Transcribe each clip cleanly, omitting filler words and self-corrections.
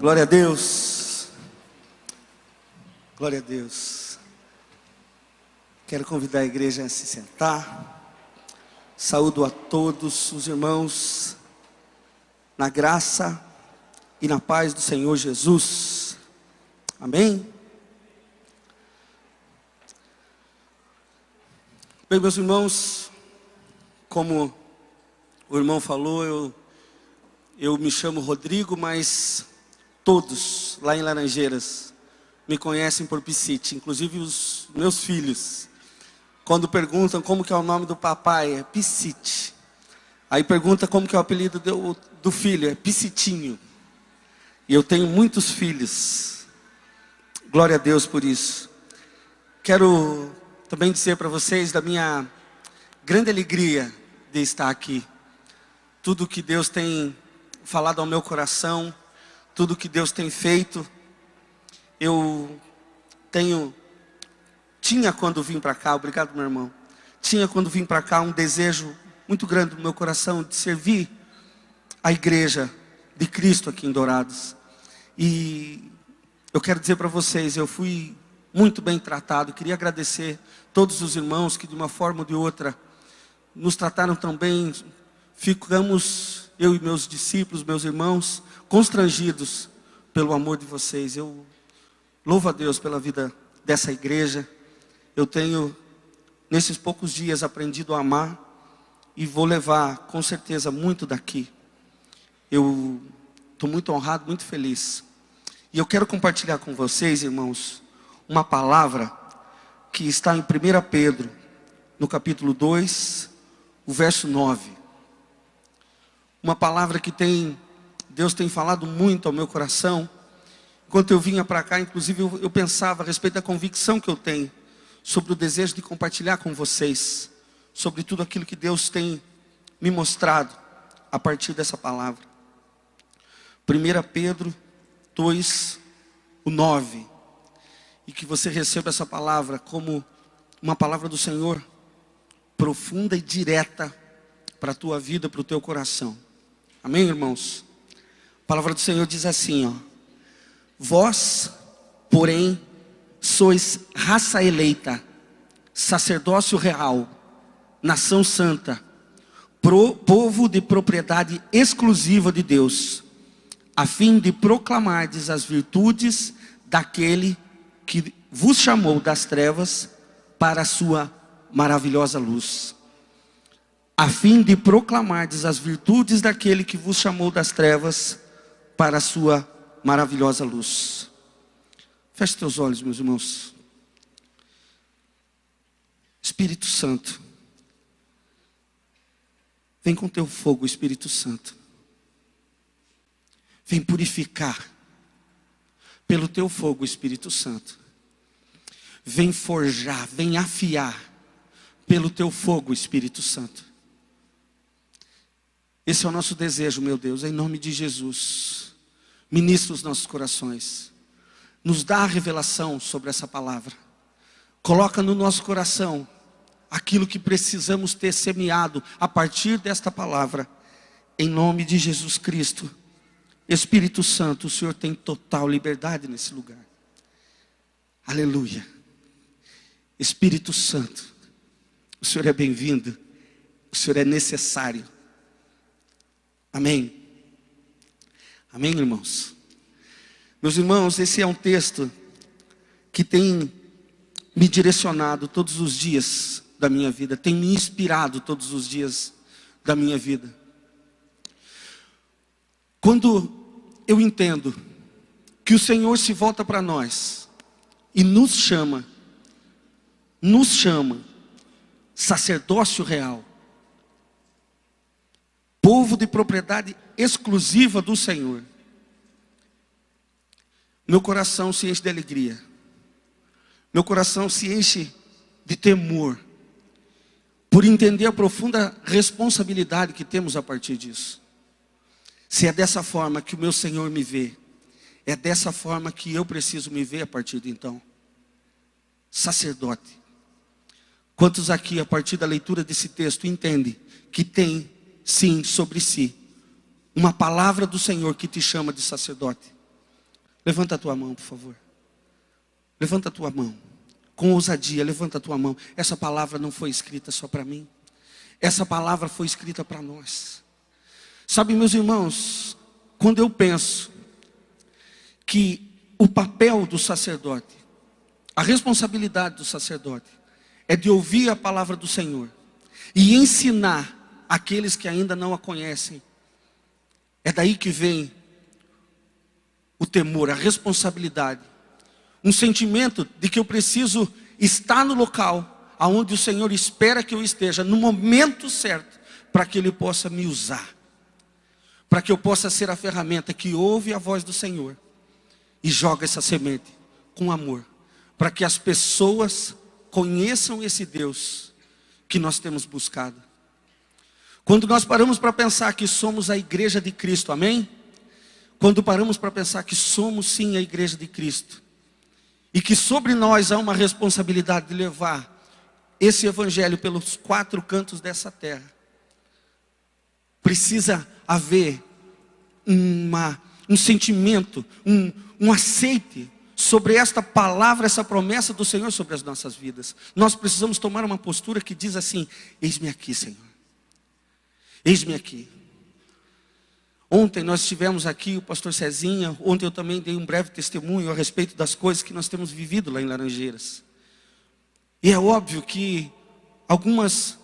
Glória a Deus. Glória a Deus. Quero convidar a igreja a se sentar. Saúdo a todos os irmãos na graça e na paz do Senhor Jesus. Amém? Bem, meus irmãos, como o irmão falou, eu me chamo Rodrigo, mas todos lá em Laranjeiras me conhecem por Piscite, inclusive os meus filhos. Quando perguntam como que é o nome do papai, é Piscite. Aí pergunta como que é o apelido do filho, é Piscitinho. E eu tenho muitos filhos. Glória a Deus por isso. Quero também dizer para vocês da minha grande alegria de estar aqui. Tudo que Deus tem falado ao meu coração, tudo que Deus tem feito, eu tinha quando vim para cá, obrigado meu irmão, tinha quando vim para cá um desejo muito grande no meu coração de servir a igreja de Cristo aqui em Dourados. E eu quero dizer para vocês, eu fui muito bem tratado. Queria agradecer todos os irmãos que de uma forma ou de outra nos trataram tão bem. Ficamos, eu e meus discípulos, meus irmãos, constrangidos pelo amor de vocês. Eu louvo a Deus pela vida dessa igreja. Eu tenho, nesses poucos dias, aprendido a amar e vou levar, com certeza, muito daqui. Eu estou muito honrado, muito feliz. E eu quero compartilhar com vocês, irmãos, uma palavra que está em 1 Pedro, no capítulo 2, o verso 9. Uma palavra que Deus tem falado muito ao meu coração. Enquanto eu vinha para cá, inclusive eu pensava a respeito da convicção que eu tenho sobre o desejo de compartilhar com vocês, sobre tudo aquilo que Deus tem me mostrado a partir dessa palavra. 1 Pedro 2, o 9. E que você receba essa palavra como uma palavra do Senhor, profunda e direta para a tua vida, para o teu coração. Amém, irmãos? A palavra do Senhor diz assim, ó: vós, porém, sois raça eleita, sacerdócio real, nação santa, povo de propriedade exclusiva de Deus, a fim de proclamardes as virtudes daquele que vos chamou das trevas para a sua maravilhosa luz. A fim de proclamardes as virtudes daquele que vos chamou das trevas para a sua maravilhosa luz. Feche teus olhos, meus irmãos. Espírito Santo, vem com teu fogo, Espírito Santo. Vem purificar pelo teu fogo, Espírito Santo. Vem forjar, vem afiar pelo teu fogo, Espírito Santo. Esse é o nosso desejo, meu Deus, em nome de Jesus. Ministra os nossos corações. Nos dá a revelação sobre essa palavra. Coloca no nosso coração aquilo que precisamos ter semeado a partir desta palavra. Em nome de Jesus Cristo. Espírito Santo, o Senhor tem total liberdade nesse lugar. Aleluia. Espírito Santo, o Senhor é bem-vindo. O Senhor é necessário. Amém. Amém, irmãos? Meus irmãos, esse é um texto que tem me direcionado todos os dias da minha vida. Tem me inspirado todos os dias da minha vida. Quando eu entendo que o Senhor se volta para nós e nos chama sacerdócio real, povo de propriedade exclusiva do Senhor, meu coração se enche de alegria, meu coração se enche de temor, por entender a profunda responsabilidade que temos a partir disso. Se é dessa forma que o meu Senhor me vê, é dessa forma que eu preciso me ver a partir de então. Sacerdote. Quantos aqui, a partir da leitura desse texto, entendem que tem, sim, sobre si, uma palavra do Senhor que te chama de sacerdote? Levanta a tua mão, por favor. Levanta a tua mão. Com ousadia, levanta a tua mão. Essa palavra não foi escrita só para mim. Essa palavra foi escrita para nós. Sabe, meus irmãos, quando eu penso que o papel do sacerdote, a responsabilidade do sacerdote, é de ouvir a palavra do Senhor e ensinar aqueles que ainda não a conhecem, é daí que vem o temor, a responsabilidade, um sentimento de que eu preciso estar no local aonde o Senhor espera que eu esteja, no momento certo, para que Ele possa me usar, para que eu possa ser a ferramenta que ouve a voz do Senhor e joga essa semente com amor, para que as pessoas conheçam esse Deus que nós temos buscado. Quando nós paramos para pensar que somos a igreja de Cristo, amém? Quando paramos para pensar que somos sim a igreja de Cristo, e que sobre nós há uma responsabilidade de levar esse evangelho pelos 4 cantos dessa terra, precisa haver um sentimento, um aceite sobre esta palavra, essa promessa do Senhor sobre as nossas vidas. Nós precisamos tomar uma postura que diz assim: eis-me aqui, Senhor. Eis-me aqui. Ontem nós tivemos aqui o pastor Cezinha. Ontem eu também dei um breve testemunho a respeito das coisas que nós temos vivido lá em Laranjeiras. E é óbvio que alguns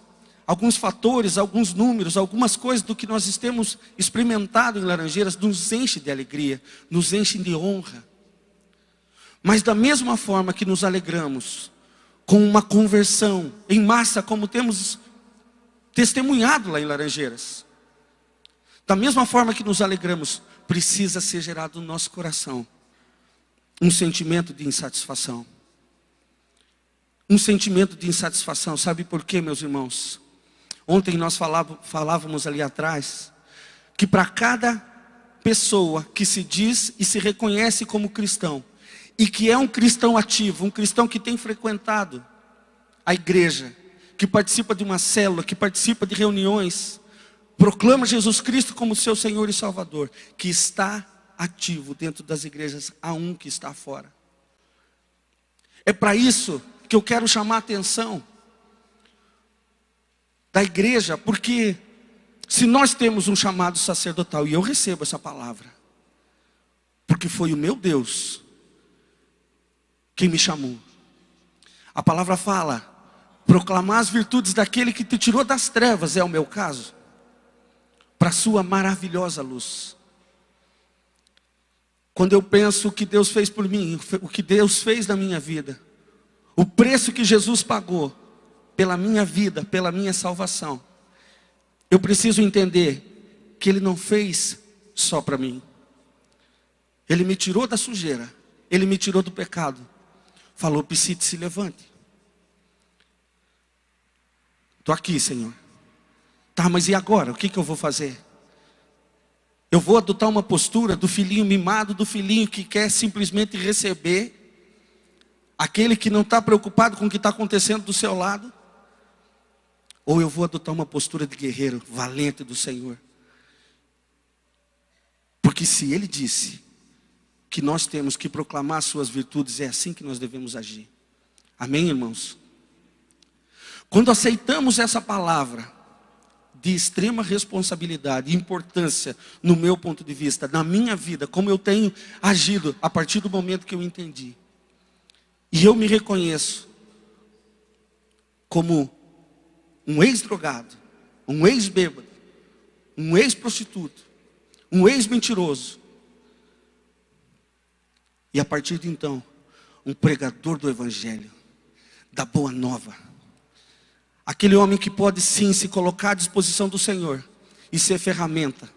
fatores, alguns números, algumas coisas do que nós temos experimentado em Laranjeiras nos enche de alegria, nos enche de honra. Mas da mesma forma que nos alegramos com uma conversão em massa, como temos testemunhado lá em Laranjeiras, da mesma forma que nos alegramos, precisa ser gerado no nosso coração um sentimento de insatisfação. Um sentimento de insatisfação. Sabe por quê, meus irmãos? Ontem nós falávamos ali atrás que para cada pessoa que se diz e se reconhece como cristão, e que é um cristão ativo, um cristão que tem frequentado a igreja, que participa de uma célula, que participa de reuniões, proclama Jesus Cristo como seu Senhor e Salvador, que está ativo dentro das igrejas, há um que está fora. É para isso que eu quero chamar a atenção da igreja, porque se nós temos um chamado sacerdotal, e eu recebo essa palavra, porque foi o meu Deus quem me chamou. A palavra fala: proclamar as virtudes daquele que te tirou das trevas, é o meu caso, para a sua maravilhosa luz. Quando eu penso o que Deus fez por mim, o que Deus fez na minha vida, o preço que Jesus pagou pela minha vida, pela minha salvação, eu preciso entender que Ele não fez só para mim. Ele me tirou da sujeira, Ele me tirou do pecado. Falou: Piscite, se levante. Estou aqui, Senhor. Tá, mas e agora? O que eu vou fazer? Eu vou adotar uma postura do filhinho mimado, do filhinho que quer simplesmente receber, aquele que não está preocupado com o que está acontecendo do seu lado? Ou eu vou adotar uma postura de guerreiro, valente do Senhor? Porque se Ele disse que nós temos que proclamar as suas virtudes, é assim que nós devemos agir. Amém, irmãos? Quando aceitamos essa palavra de extrema responsabilidade e importância, no meu ponto de vista, na minha vida, como eu tenho agido a partir do momento que eu entendi, e eu me reconheço como um ex-drogado, um ex-bêbado, um ex-prostituto, um ex-mentiroso, e a partir de então, um pregador do Evangelho, da Boa Nova. Aquele homem que pode sim se colocar à disposição do Senhor e ser ferramenta.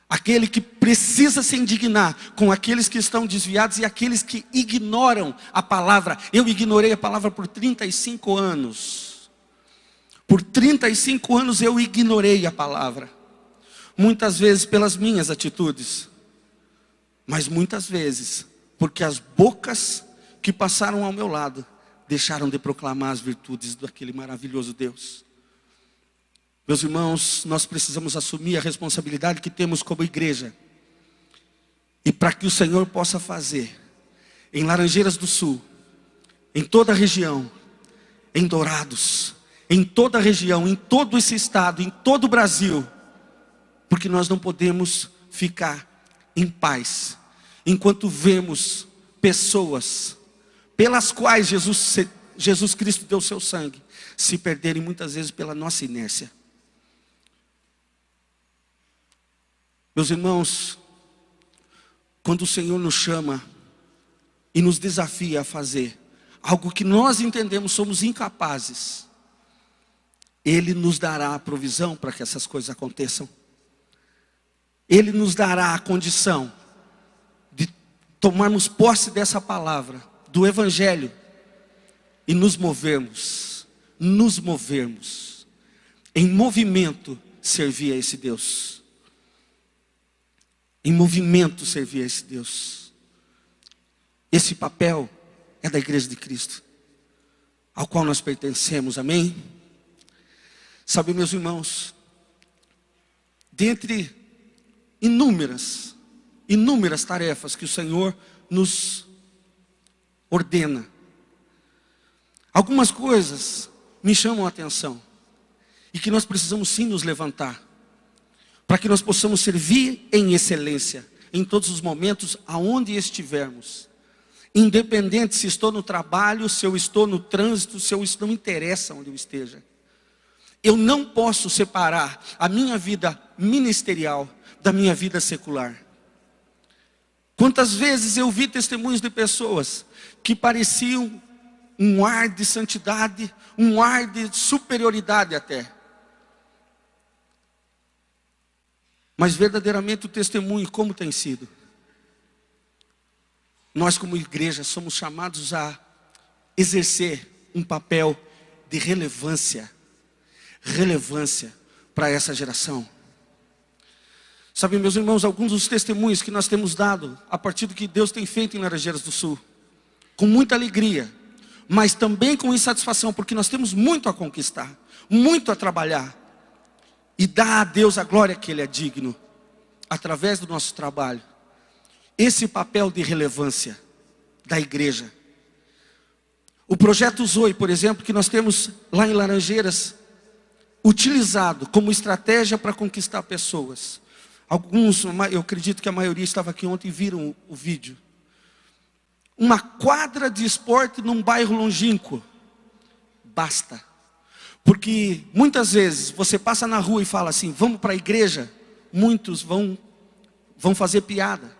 Aquele que precisa se indignar com aqueles que estão desviados e aqueles que ignoram a palavra. Eu ignorei a palavra por 35 anos. Por 35 anos eu ignorei a palavra. Muitas vezes pelas minhas atitudes, mas muitas vezes porque as bocas que passaram ao meu lado deixaram de proclamar as virtudes daquele maravilhoso Deus. Meus irmãos, nós precisamos assumir a responsabilidade que temos como igreja E para que o Senhor possa fazer em Laranjeiras do Sul, em toda a região, em Dourados, em toda a região, em todo esse estado, em todo o Brasil, porque nós não podemos ficar em paz enquanto vemos pessoas pelas quais Jesus Cristo deu seu sangue se perderem muitas vezes pela nossa inércia. Meus irmãos, quando o Senhor nos chama e nos desafia a fazer algo que nós entendemos somos incapazes, Ele nos dará a provisão para que essas coisas aconteçam. Ele nos dará a condição de tomarmos posse dessa palavra, do Evangelho, e nos movermos em movimento, servir a esse Deus. Em movimento, servir a esse Deus. Esse papel é da Igreja de Cristo, ao qual nós pertencemos, amém? Sabe, meus irmãos, dentre inúmeras tarefas que o Senhor nos ordena, algumas coisas me chamam a atenção, e que nós precisamos sim nos levantar, para que nós possamos servir em excelência, em todos os momentos, aonde estivermos. Independente se estou no trabalho, se eu estou no trânsito, se eu estou, não interessa onde eu esteja. Eu não posso separar a minha vida ministerial da minha vida secular. Quantas vezes eu vi testemunhos de pessoas que pareciam um ar de santidade, um ar de superioridade até. Mas verdadeiramente o testemunho como tem sido? Nós como igreja somos chamados a exercer um papel de relevância para essa geração. Sabe, meus irmãos, alguns dos testemunhos que nós temos dado a partir do que Deus tem feito em Laranjeiras do Sul, com muita alegria, mas também com insatisfação, porque nós temos muito a conquistar, muito a trabalhar, e dar a Deus a glória que Ele é digno, através do nosso trabalho. Esse papel de relevância da igreja. O projeto Zoe, por exemplo, que nós temos lá em Laranjeiras, utilizado como estratégia para conquistar pessoas. Alguns, eu acredito que a maioria estava aqui ontem e viram o vídeo. Uma quadra de esporte num bairro longínquo. Basta. Porque muitas vezes você passa na rua e fala assim, vamos para a igreja. Muitos vão fazer piada.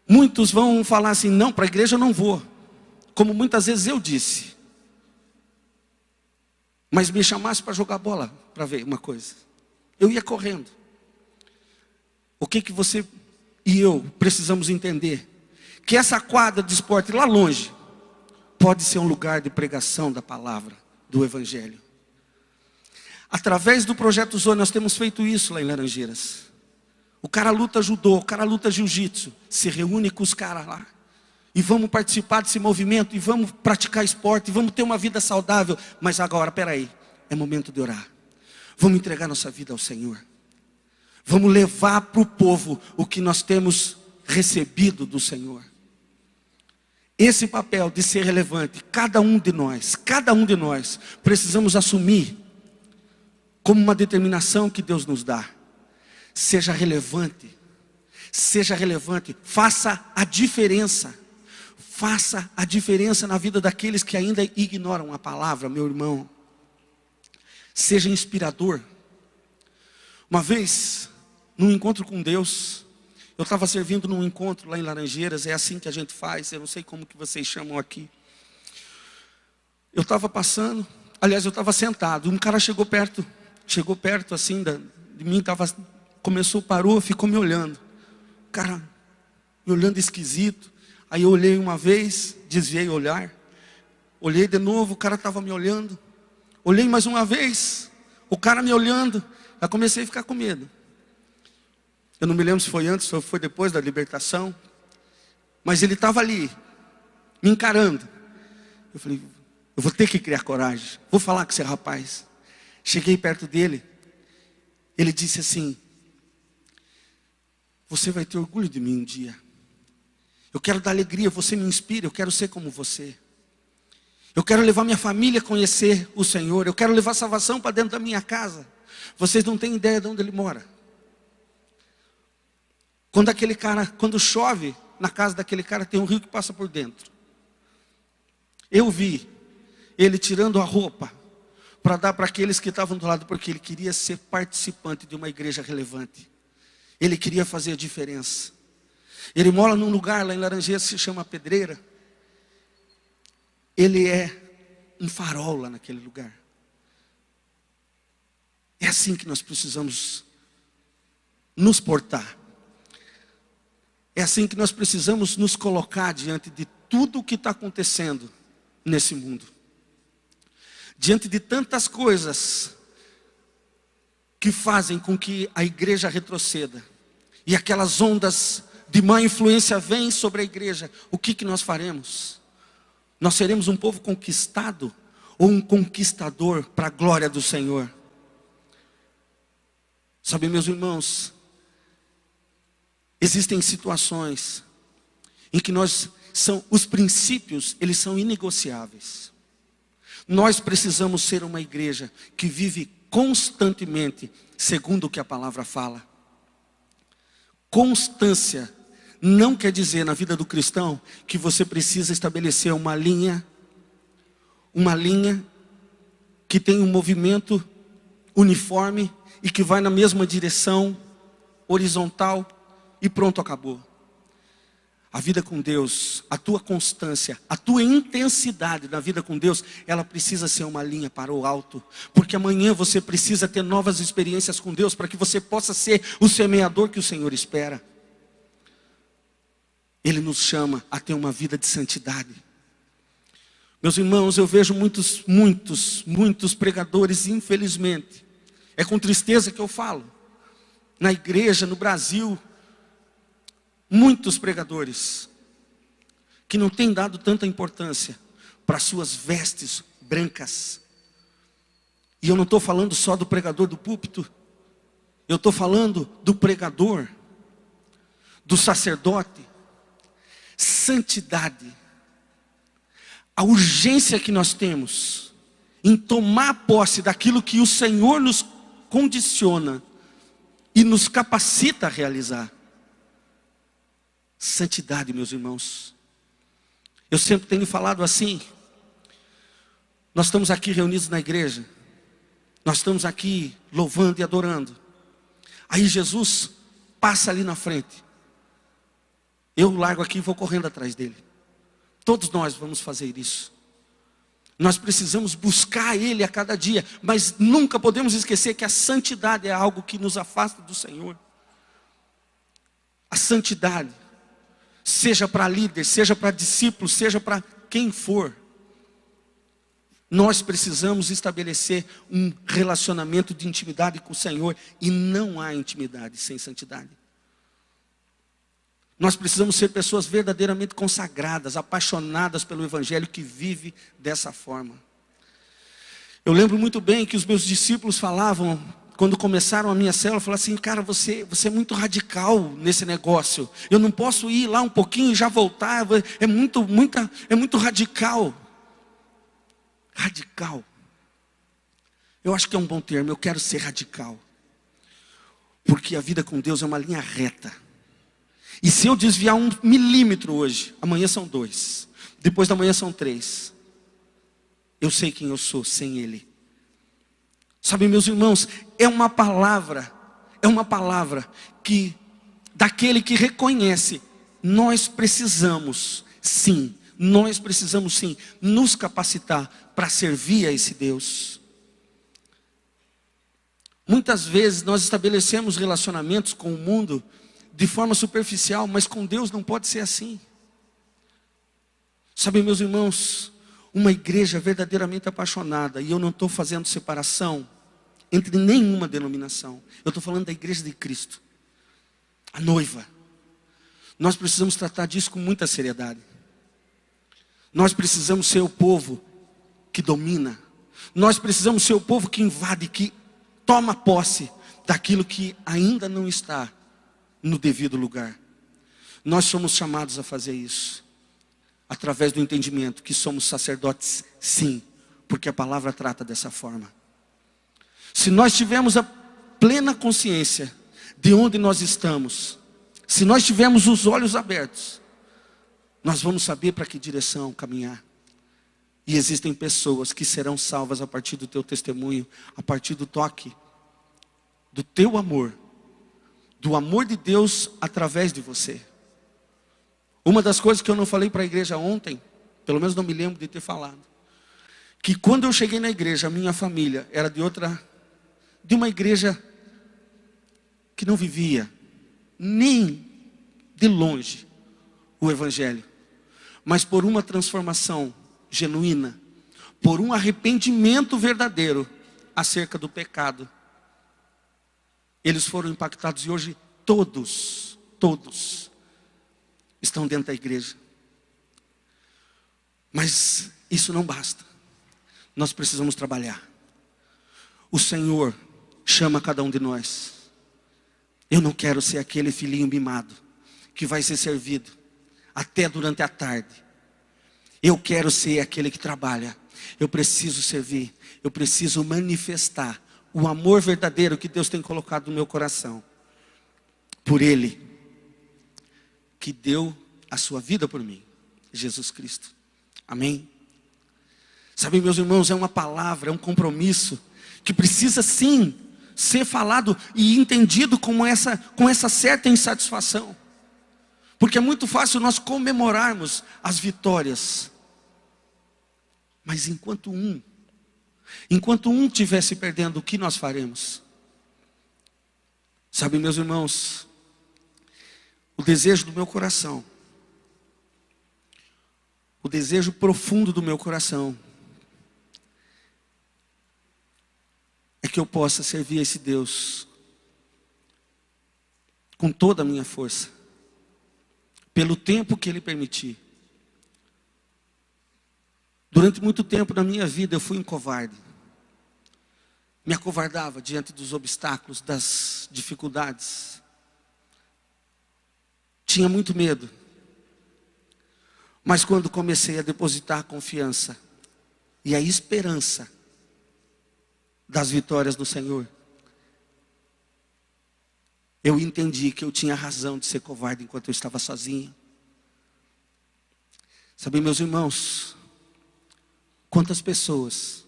Muitos vão falar assim, não, para a igreja eu não vou. Como muitas vezes eu disse. Mas me chamasse para jogar bola, para ver uma coisa. Eu ia correndo. O que você e eu precisamos entender? Que essa quadra de esporte lá longe, pode ser um lugar de pregação da palavra, do Evangelho. Através do projeto Zoe, nós temos feito isso lá em Laranjeiras. O cara luta judô, o cara luta jiu-jitsu, se reúne com os caras lá. E vamos participar desse movimento, e vamos praticar esporte, e vamos ter uma vida saudável. Mas agora, peraí, é momento de orar. Vamos entregar nossa vida ao Senhor. Vamos levar para o povo o que nós temos recebido do Senhor. Esse papel de ser relevante, cada um de nós, precisamos assumir como uma determinação que Deus nos dá. Seja relevante, faça a diferença. Faça a diferença na vida daqueles que ainda ignoram a palavra, meu irmão. Seja inspirador. Uma vez, num encontro com Deus, eu estava servindo num encontro lá em Laranjeiras, é assim que a gente faz, eu não sei como que vocês chamam aqui. Eu estava passando, aliás, eu estava sentado, um cara chegou perto assim de mim, parou, ficou me olhando. O cara me olhando esquisito. Aí eu olhei uma vez, desviei o olhar. Olhei de novo, o cara estava me olhando. Olhei mais uma vez, o cara me olhando. Eu comecei a ficar com medo. Eu não me lembro se foi antes ou foi depois da libertação. Mas ele estava ali, me encarando. Eu falei, eu vou ter que criar coragem. Vou falar com esse rapaz. Cheguei perto dele. Ele disse assim, você vai ter orgulho de mim um dia. Eu quero dar alegria, você me inspira, eu quero ser como você. Eu quero levar minha família a conhecer o Senhor. Eu quero levar salvação para dentro da minha casa. Vocês não têm ideia de onde ele mora. Quando chove, na casa daquele cara tem um rio que passa por dentro. Eu vi ele tirando a roupa para dar para aqueles que estavam do lado, porque ele queria ser participante de uma igreja relevante. Ele queria fazer a diferença. Ele mora num lugar lá em Laranjeiras que se chama Pedreira. Ele é um farol lá naquele lugar. É assim que nós precisamos nos portar. É assim que nós precisamos nos colocar diante de tudo o que está acontecendo nesse mundo. Diante de tantas coisas que fazem com que a igreja retroceda. E aquelas ondas de má influência vêm sobre a igreja. O que nós faremos? Nós seremos um povo conquistado ou um conquistador para a glória do Senhor? Sabe, meus irmãos, existem situações em que os princípios, eles são inegociáveis. Nós precisamos ser uma igreja que vive constantemente segundo o que a palavra fala. Constância não quer dizer na vida do cristão que você precisa estabelecer uma linha que tem um movimento uniforme e que vai na mesma direção, horizontal, e pronto, acabou. A vida com Deus, a tua constância, a tua intensidade na vida com Deus, ela precisa ser uma linha para o alto. Porque amanhã você precisa ter novas experiências com Deus para que você possa ser o semeador que o Senhor espera. Ele nos chama a ter uma vida de santidade. Meus irmãos, eu vejo muitos pregadores, infelizmente. É com tristeza que eu falo. Na igreja, no Brasil, muitos pregadores que não têm dado tanta importância para suas vestes brancas. E eu não estou falando só do pregador do púlpito. Eu estou falando do pregador, do sacerdote. Santidade. A urgência que nós temos em tomar posse daquilo que o Senhor nos condiciona e nos capacita a realizar. Santidade, meus irmãos. Eu sempre tenho falado assim. Nós estamos aqui reunidos na igreja. Nós estamos aqui louvando e adorando. Aí Jesus passa ali na frente. Eu largo aqui e vou correndo atrás dele. Todos nós vamos fazer isso. Nós precisamos buscar Ele a cada dia. Mas nunca podemos esquecer que a santidade é algo que nos afasta do Senhor. A santidade, seja para líder, seja para discípulo, seja para quem for. Nós precisamos estabelecer um relacionamento de intimidade com o Senhor. E não há intimidade sem santidade. Nós precisamos ser pessoas verdadeiramente consagradas, apaixonadas pelo Evangelho, que vive dessa forma. Eu lembro muito bem que os meus discípulos falavam, quando começaram a minha célula, falaram assim: cara, você é muito radical nesse negócio. Eu não posso ir lá um pouquinho e já voltar, é muito radical. Radical. Eu acho que é um bom termo, eu quero ser radical. Porque a vida com Deus é uma linha reta. E se eu desviar 1 milímetro hoje, amanhã são 2. Depois da manhã são 3. Eu sei quem eu sou sem Ele. Sabe, meus irmãos, é uma palavra que, daquele que reconhece, nós precisamos sim, nos capacitar para servir a esse Deus. Muitas vezes nós estabelecemos relacionamentos com o mundo de forma superficial, mas com Deus não pode ser assim. Sabe, meus irmãos, uma igreja verdadeiramente apaixonada, e eu não estou fazendo separação entre nenhuma denominação, eu estou falando da igreja de Cristo, a noiva. Nós precisamos tratar disso com muita seriedade. Nós precisamos ser o povo que domina. Nós precisamos ser o povo que invade, que toma posse daquilo que ainda não está no devido lugar. Nós somos chamados a fazer isso, através do entendimento que somos sacerdotes, sim, porque a palavra trata dessa forma. Se nós tivermos a plena consciência de onde nós estamos, se nós tivermos os olhos abertos, nós vamos saber para que direção caminhar. E existem pessoas que serão salvas a partir do teu testemunho, a partir do toque, do teu amor, do amor de Deus através de você. Uma das coisas que eu não falei para a igreja ontem, pelo menos não me lembro de ter falado, que quando eu cheguei na igreja, a minha família era de uma igreja que não vivia nem de longe o evangelho, mas por uma transformação genuína, por um arrependimento verdadeiro acerca do pecado, eles foram impactados e hoje todos estão dentro da igreja. Mas isso não basta. Nós precisamos trabalhar. O Senhor chama cada um de nós. Eu não quero ser aquele filhinho mimado que vai ser servido até durante a tarde. Eu quero ser aquele que trabalha. Eu preciso servir. Eu preciso manifestar o amor verdadeiro que Deus tem colocado no meu coração por Ele, que deu a sua vida por mim, Jesus Cristo. Amém? Sabe, meus irmãos, é uma palavra, é um compromisso que precisa sim ser falado e entendido com essa certa insatisfação. Porque é muito fácil nós comemorarmos as vitórias, mas enquanto um estiver se perdendo, o que nós faremos? Sabe, meus irmãos, o desejo do meu coração, o desejo profundo do meu coração, é que eu possa servir a esse Deus com toda a minha força, pelo tempo que Ele permitir. Durante muito tempo na minha vida eu fui um covarde. Me acovardava diante dos obstáculos, das dificuldades. Tinha muito medo. Mas quando comecei a depositar a confiança e a esperança das vitórias do Senhor, eu entendi que eu tinha razão de ser covarde enquanto eu estava sozinho. Sabe, meus irmãos, quantas pessoas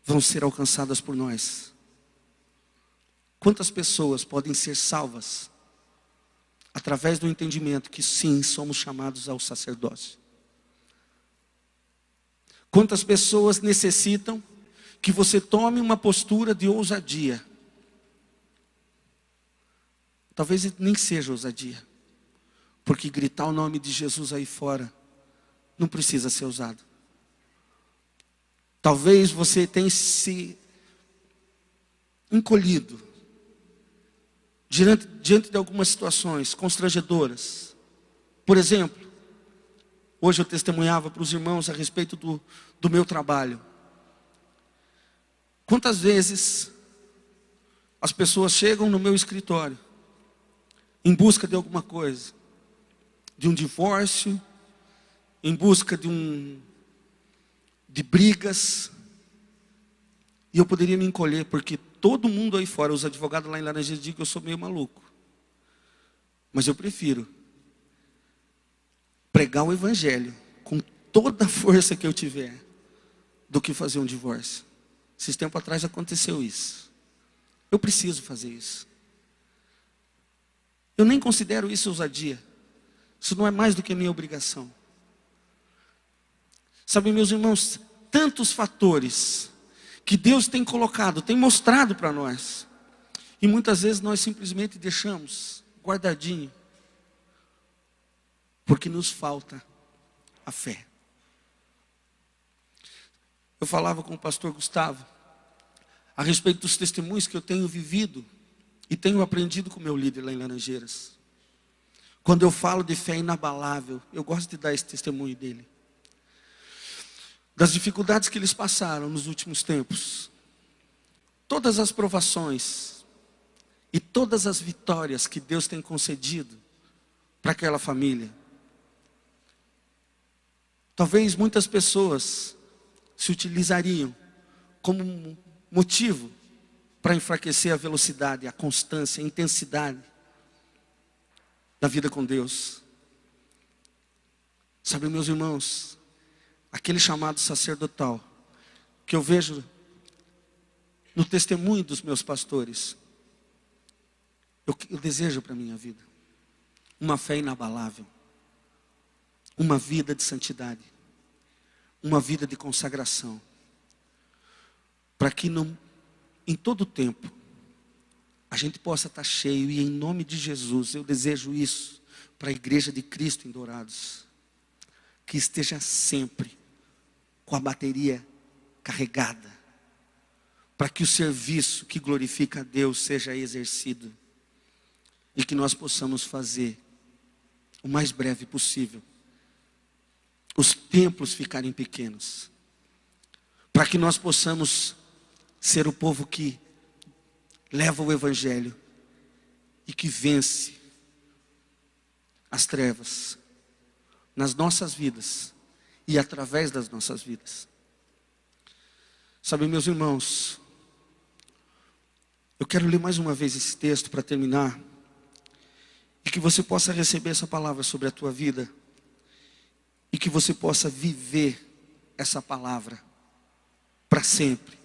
vão ser alcançadas por nós? Quantas pessoas podem ser salvas através do entendimento que sim, somos chamados ao sacerdócio? Quantas pessoas necessitam que você tome uma postura de ousadia? Talvez nem seja ousadia, porque gritar o nome de Jesus aí fora não precisa ser ousado. Talvez você tenha se encolhido diante de algumas situações constrangedoras. Por exemplo, hoje eu testemunhava para os irmãos a respeito do meu trabalho. Quantas vezes as pessoas chegam no meu escritório em busca de alguma coisa, de um divórcio, em busca de brigas, e eu poderia me encolher, porque todo mundo aí fora, os advogados lá em Laranjeiras dizem que eu sou meio maluco, mas eu prefiro pregar o evangelho com toda a força que eu tiver, do que fazer um divórcio. Esses tempos atrás aconteceu isso. Eu preciso fazer isso. Eu nem considero isso ousadia. Isso não é mais do que a minha obrigação. Sabe, meus irmãos, tantos fatores que Deus tem colocado, tem mostrado para nós, e muitas vezes nós simplesmente deixamos guardadinho, porque nos falta a fé. Eu falava com o pastor Gustavo a respeito dos testemunhos que eu tenho vivido e tenho aprendido com o meu líder lá em Laranjeiras. Quando eu falo de fé inabalável, eu gosto de dar esse testemunho dele, das dificuldades que eles passaram nos últimos tempos, todas as provações e todas as vitórias que Deus tem concedido para aquela família. Talvez muitas pessoas se utilizariam como motivo para enfraquecer a velocidade, a constância, a intensidade da vida com Deus. Sabe, meus irmãos, aquele chamado sacerdotal que eu vejo no testemunho dos meus pastores, eu desejo para a minha vida uma fé inabalável, uma vida de santidade, uma vida de consagração, para que em todo tempo a gente possa estar cheio, e em nome de Jesus eu desejo isso para a igreja de Cristo em Dourados, que esteja sempre com a bateria carregada, para que o serviço que glorifica a Deus seja exercido, e que nós possamos fazer o mais breve possível os templos ficarem pequenos, para que nós possamos ser o povo que leva o Evangelho e que vence as trevas nas nossas vidas e através das nossas vidas. Sabe, meus irmãos, eu quero ler mais uma vez esse texto para terminar, e que você possa receber essa palavra sobre a tua vida, e que você possa viver essa palavra para sempre,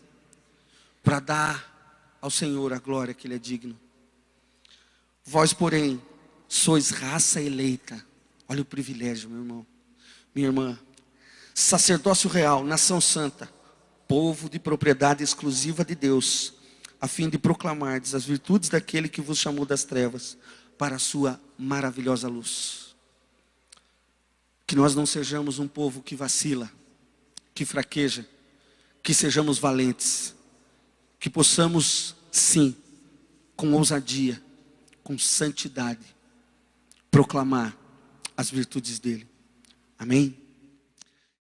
para dar ao Senhor a glória que Ele é digno. Vós, porém, sois raça eleita. Olha o privilégio, meu irmão, minha irmã. Sacerdócio real, nação santa, povo de propriedade exclusiva de Deus, a fim de proclamardes as virtudes daquele que vos chamou das trevas para a sua maravilhosa luz. Que nós não sejamos um povo que vacila, que fraqueja, que sejamos valentes, que possamos, sim, com ousadia, com santidade, proclamar as virtudes dele. Amém?